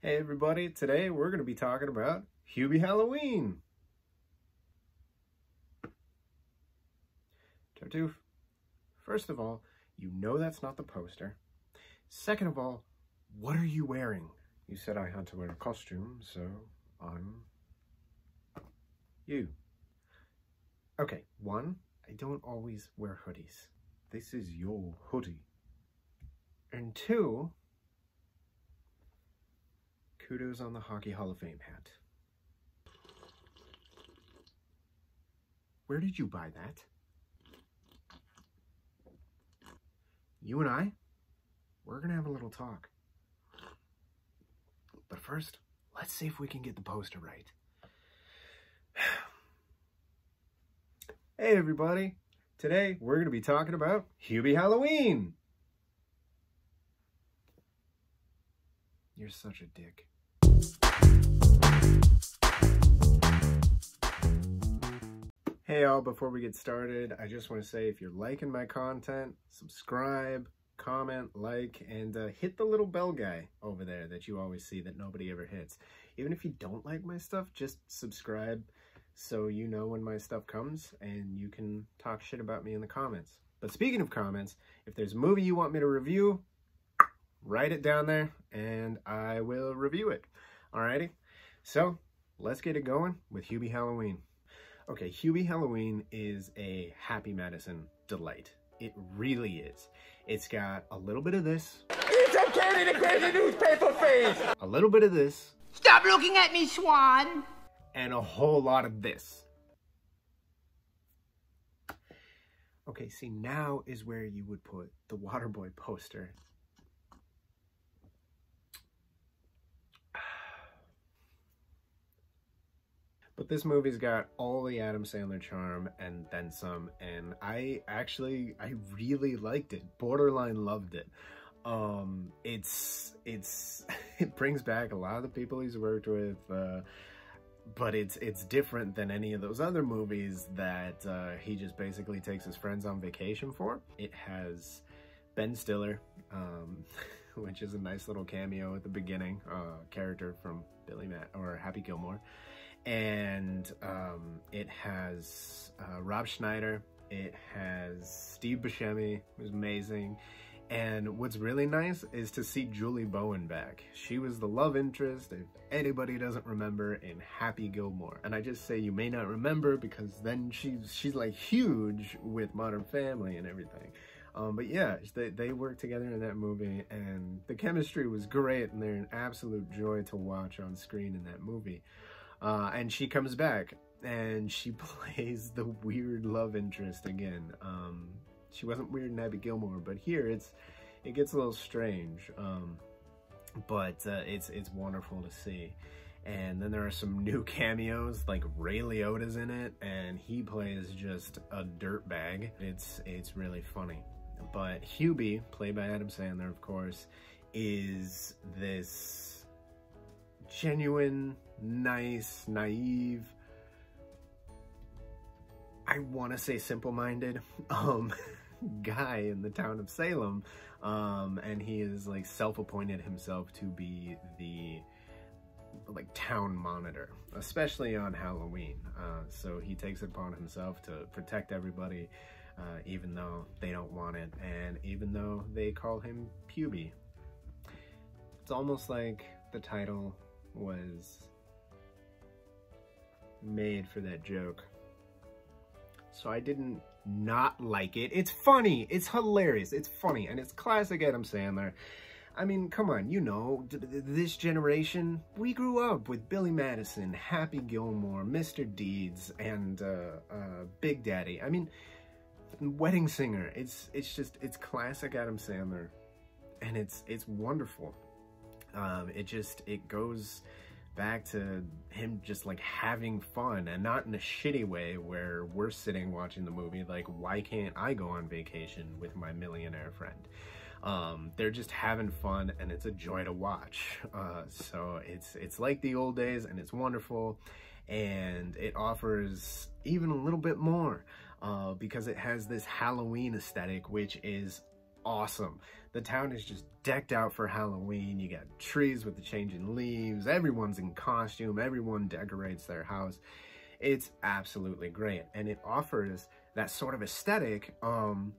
Hey everybody, today we're going to be talking about Hubie Halloween. Tartuffe, first of all, you know that's not the poster. Second of all, what are you wearing? You said I had to wear a costume, so I'm you. Okay, one, I don't always wear hoodies. This is your hoodie. And two, kudos on the Hockey Hall of Fame hat. Where did you buy that? You and I, we're gonna have a little talk. But first, let's see if we can get the poster right. Hey everybody, today we're gonna be talking about Hubie Halloween. You're such a dick. Hey y'all, before we get started, I just want to say if you're liking my content, subscribe, comment, like, and hit the little bell guy over there that you always see that nobody ever hits. Even if you don't like my stuff, just subscribe so you know when my stuff comes and you can talk shit about me in the comments. But speaking of comments, if there's a movie you want me to review, write it down there and I will review it. Alrighty? So, let's get it going with Hubie Halloween. Okay, Hubie Halloween is a Happy Madison delight. It really is. It's got a little bit of this. It's a candy to crazy newspaper face! A little bit of this. Stop looking at me, Swan! And a whole lot of this. Okay, see, now is where you would put the Waterboy poster. But this movie's got all the Adam Sandler charm and then some, and I really liked it. Borderline loved it. It brings back a lot of the people he's worked with, but it's different than any of those other movies that he just basically takes his friends on vacation for. It has Ben Stiller, which is a nice little cameo at the beginning, character from Happy Gilmore. And it has Rob Schneider, it has Steve Buscemi, who's amazing, and what's really nice is to see Julie Bowen back. She was the love interest, if anybody doesn't remember, in Happy Gilmore. And I just say you may not remember because then she's like huge with Modern Family and everything. But yeah, they worked together in that movie and the chemistry was great and they're an absolute joy to watch on screen in that movie. And she comes back and she plays the weird love interest again. She wasn't weird in Happy Gilmore, but here it gets a little strange. But it's wonderful to see. And then there are some new cameos, like Ray Liotta's in it, and he plays just a dirtbag. It's really funny. But Hubie, played by Adam Sandler, of course, is this genuine, nice, naive, I want to say simple-minded guy in the town of Salem, and he is like self-appointed himself to be the town monitor, especially on Halloween. So he takes it upon himself to protect everybody, even though they don't want it, and even though they call him Hubie. It's almost like the title was made for that joke. So I didn't not like it. It's funny, it's hilarious, it's funny, and it's classic Adam Sandler. I mean, come on, you know, this generation, we grew up with Billy Madison, Happy Gilmore, Mr. Deeds, and Big Daddy. I mean, Wedding Singer. It's classic Adam Sandler, and it's wonderful. It goes back to him just like having fun, and not in a shitty way where we're sitting watching the movie like, why can't I go on vacation with my millionaire friend? They're just having fun and it's a joy to watch. So it's like the old days and it's wonderful, and it offers even a little bit more because it has this Halloween aesthetic, which is awesome. The town is just decked out for Halloween. You got trees with the changing leaves. Everyone's in costume. Everyone decorates their house. It's absolutely great. And it offers that sort of aesthetic of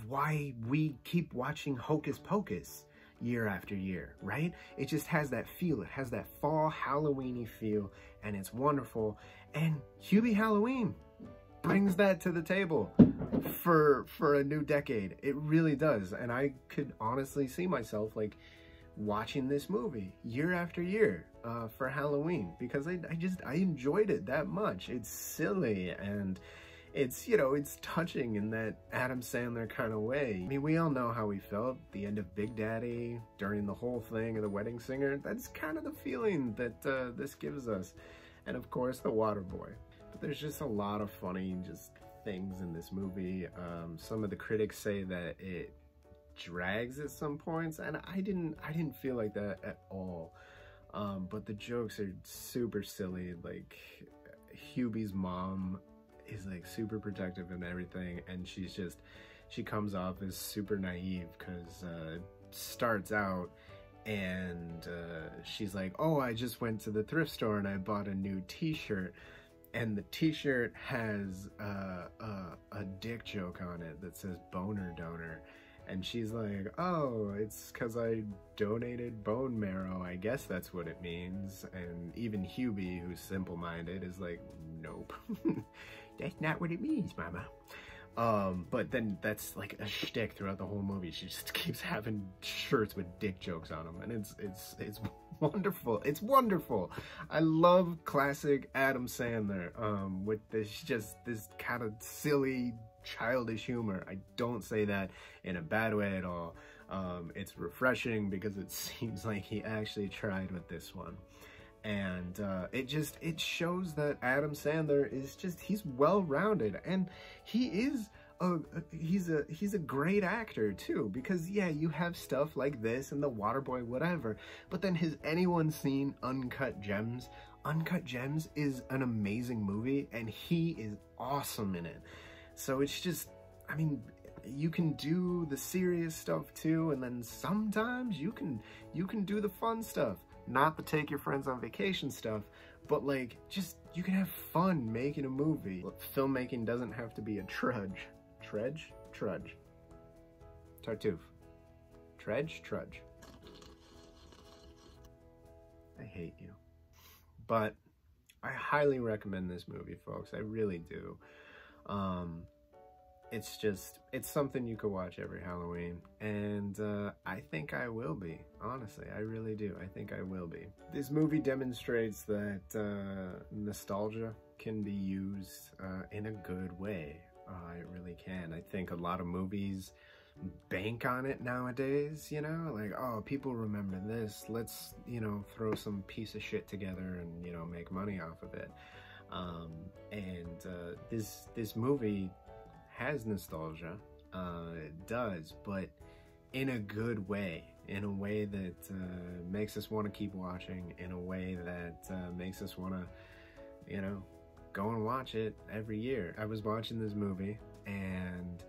why we keep watching Hocus Pocus year after year, right? It just has that feel. It has that fall Halloween-y feel, and it's wonderful. And Hubie Halloween brings that to the table for a new decade. It really does. And I could honestly see myself like watching this movie year after year for Halloween, because I enjoyed it that much. It's silly, and it's, you know, it's touching in that Adam Sandler kind of way. I mean, we all know how we felt at the end of Big Daddy, during the whole thing of The Wedding Singer. That's kind of the feeling that this gives us. And of course, The Waterboy. But there's just a lot of funny just things in this movie. Some of the critics say that it drags at some points, and I didn't feel like that at all. But the jokes are super silly. Like, Hubie's mom is like super protective and everything, and she comes off as super naive, because it starts out and she's like, oh, I just went to the thrift store and I bought a new t-shirt, and the t-shirt has a dick joke on it that says boner donor. And she's like, oh, it's because I donated bone marrow. I guess that's what it means. And even Hubie, who's simple-minded, is like, nope. That's not what it means, mama. But then that's like a shtick throughout the whole movie. She just keeps having shirts with dick jokes on them. And it's wonderful. It's wonderful. I love classic Adam Sandler with this kind of silly, childish humor. I don't say that in a bad way at all. It's refreshing because it seems like he actually tried with this one. And it shows that Adam Sandler is he's well-rounded, and he's a great actor too, because yeah, you have stuff like this and The Waterboy, whatever, but then has anyone seen Uncut Gems? Uncut Gems is an amazing movie, and he is awesome in it. So it's just, I mean, you can do the serious stuff too, and then sometimes you can do the fun stuff. Not the take your friends on vacation stuff, but like, just, you can have fun making a movie. Filmmaking doesn't have to be a trudge. Trudge. Tartuffe. Trudge. I hate you. But I highly recommend this movie, folks. I really do. It's something you could watch every Halloween, and I think I will be, honestly. I really do. I think I will be. This movie demonstrates that nostalgia can be used in a good way. It really can. I think a lot of movies bank on it nowadays, you know, like, oh, people remember this, let's, you know, throw some piece of shit together and, you know, make money off of it. This movie has nostalgia, it does, but in a good way, in a way that makes us want to keep watching, in a way that makes us want to, you know, go and watch it every year. I was watching this movie, and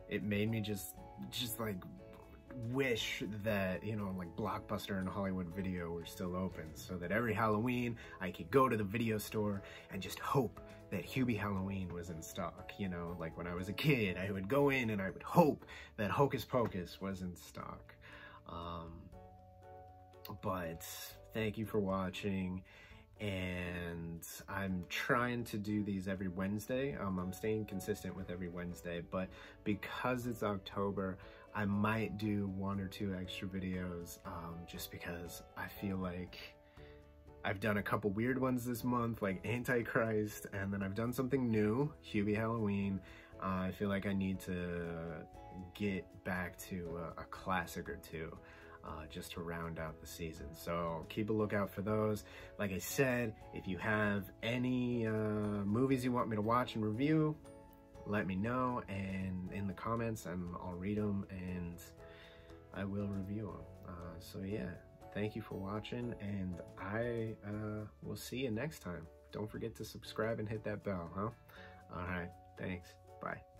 it made me just like wish that, you know, like Blockbuster and Hollywood Video were still open, so that every Halloween I could go to the video store and just hope that Hubie Halloween was in stock. You know, like when I was a kid, I would go in and I would hope that Hocus Pocus was in stock. But thank you for watching, and I'm trying to do these every Wednesday. I'm staying consistent with every Wednesday, but because it's October, I might do 1 or 2 extra videos, just because I feel like I've done a couple weird ones this month, like Antichrist, and then I've done something new, Hubie Halloween. I feel like I need to get back to a classic or two, just to round out the season. So keep a lookout for those. Like I said, if you have any movies you want me to watch and review, let me know and in the comments, and I'll read them and I will review them. So yeah, thank you for watching, and I will see you next time. Don't forget to subscribe and hit that bell, huh? All right, thanks. Bye.